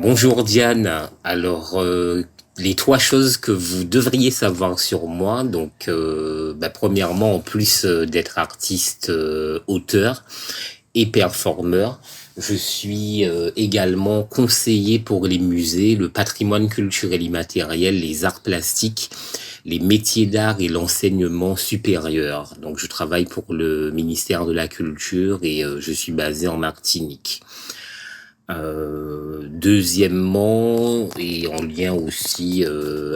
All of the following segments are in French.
Bonjour Diane. Les trois choses que vous devriez savoir sur moi. Premièrement, en plus d'être artiste, auteur et performeur, je suis également conseiller pour les musées, le patrimoine culturel immatériel, les arts plastiques, les métiers d'art et l'enseignement supérieur. Donc, je travaille pour le ministère de la Culture et je suis basé en Martinique. Deuxièmement, et en lien aussi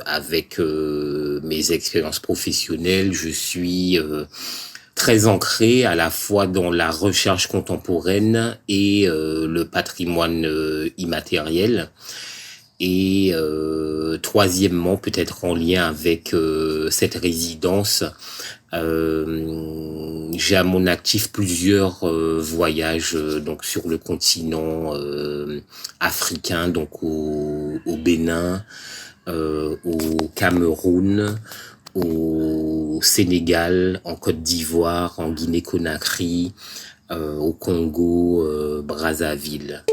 avec mes expériences professionnelles, je suis très ancré à la fois dans la recherche contemporaine et le patrimoine immatériel. Et troisièmement, peut-être en lien avec cette résidence, j'ai à mon actif plusieurs voyages donc sur le continent africain, donc au Bénin, au Cameroun, au Sénégal, en Côte d'Ivoire, en Guinée-Conakry, au Congo, Brazzaville.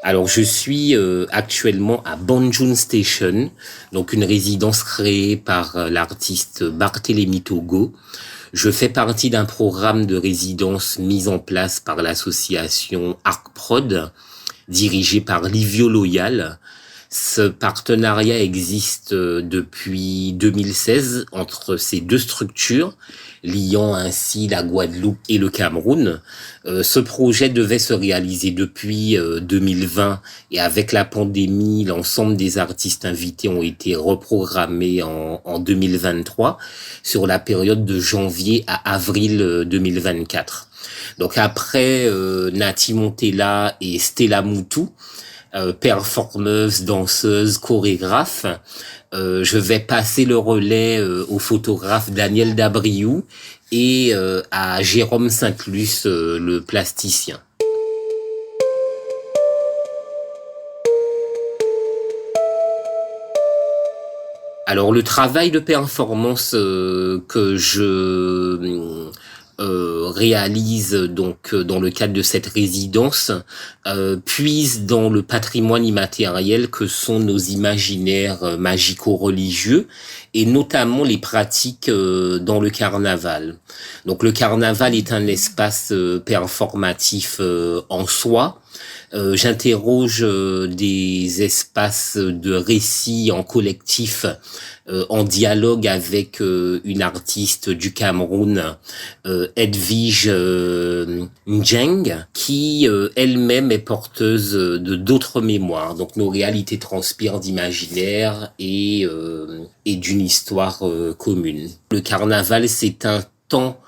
Alors, je suis actuellement à Banjul Station, donc une résidence créée par l'artiste Barthélémy Togo. Je fais partie d'un programme de résidence mis en place par l'association ArcProd, dirigée par Livio Loyal. Ce partenariat existe depuis 2016 entre ces deux structures, liant ainsi la Guadeloupe et le Cameroun. Ce projet devait se réaliser depuis 2020 et avec la pandémie, l'ensemble des artistes invités ont été reprogrammés en 2023 sur la période de janvier à avril 2024. Donc après Nati Montella et Stella Moutou, performeuse, danseuse, chorégraphe, je vais passer le relais au photographe Daniel Dabriou et à Jérôme Saint-Luce, le plasticien. Alors le travail de performance que je réalise donc dans le cadre de cette résidence puise dans le patrimoine immatériel que sont nos imaginaires magico-religieux et notamment les pratiques dans le carnaval. Donc le carnaval est un espace performatif en soi. J'interroge des espaces de récits en collectif, en dialogue avec une artiste du Cameroun, Edwige Njeng, qui elle-même est porteuse de d'autres mémoires. Donc nos réalités transpirent d'imaginaire et d'une histoire commune. Le carnaval, c'est un temps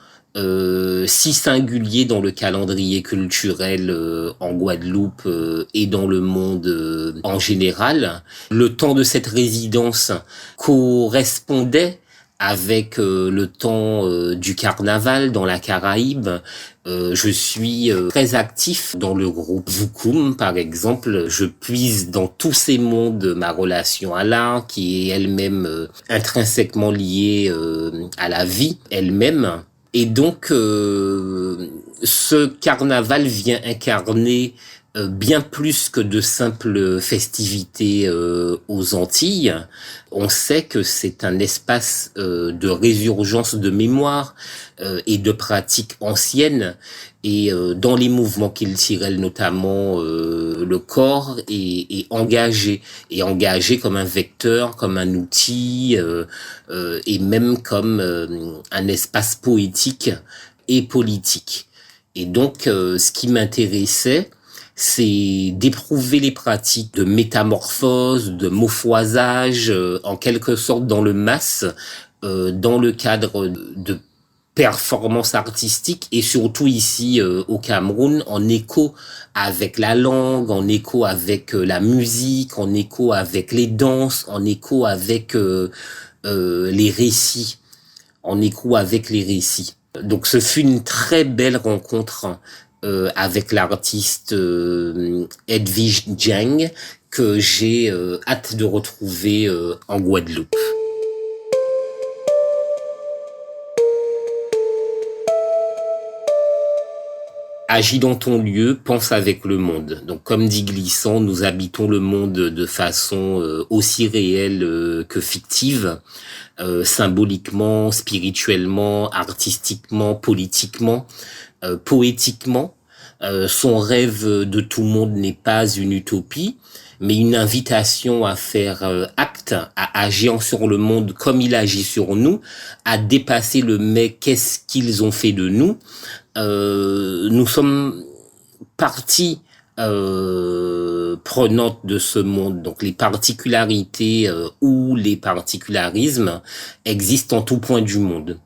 si singulier dans le calendrier culturel en Guadeloupe et dans le monde en général. Le temps de cette résidence correspondait avec le temps du carnaval dans la Caraïbe. Je suis très actif dans le groupe Vukum, par exemple. Je puise dans tous ces mondes ma relation à l'art, qui est elle-même intrinsèquement liée à la vie elle-même. Et donc, ce carnaval vient incarner bien plus que de simples festivités aux Antilles. On sait que c'est un espace de résurgence de mémoire et de pratiques anciennes. Et dans les mouvements qu'il tire, notamment le corps est engagé comme un vecteur, comme un outil, et même comme un espace poétique et politique. Et donc, ce qui m'intéressait, c'est d'éprouver les pratiques de métamorphose, de morphosage, en quelque sorte dans le masse, dans le cadre de performance artistique et surtout ici au Cameroun en écho avec la langue, en écho avec la musique, en écho avec les danses, en écho avec les récits, en écho avec les récits. Donc ce fut une très belle rencontre avec l'artiste Edwige Njeng que j'ai hâte de retrouver en Guadeloupe. agis dans ton lieu, pense avec le monde. Donc, comme dit Glissant, nous habitons le monde de façon aussi réelle que fictive, symboliquement, spirituellement, artistiquement, politiquement, poétiquement. Son rêve de tout monde n'est pas une utopie, mais une invitation à faire acte, à agir sur le monde comme il agit sur nous, à dépasser le mais qu'est-ce qu'ils ont fait de nous. Nous sommes partie prenante de ce monde. Donc les particularités ou les particularismes existent en tout point du monde.